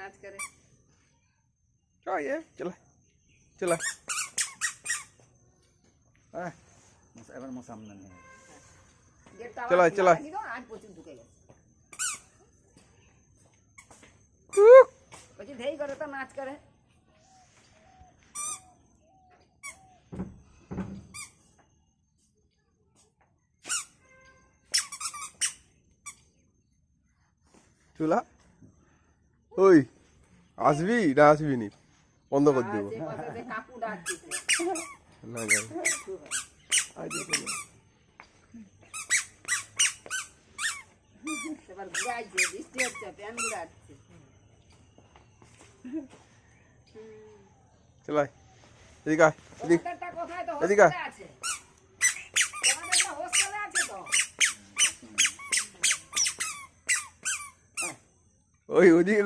नाच करे। ये चला चला এবার মো সামনে নেই गेट चला चला आज पोचिन ढुकेगा પછી થઈ કરે તો નાચ કરે চুলা ওই আসবি না আসবি নি বন্ধ করে দেবো সে পাশে কাকু ডাকছে না যাই এবার ঘুরাইছে বৃষ্টি হচ্ছে প্যান ঘুরাচ্ছে চলাই এদিকে আয়, এদিকে তোমাদেরটা কোথায় তো এদিকে আয়। হোস্টেলে আছে তোমাদেরটা হোস্টেলে আছে তো ওই ওদিকে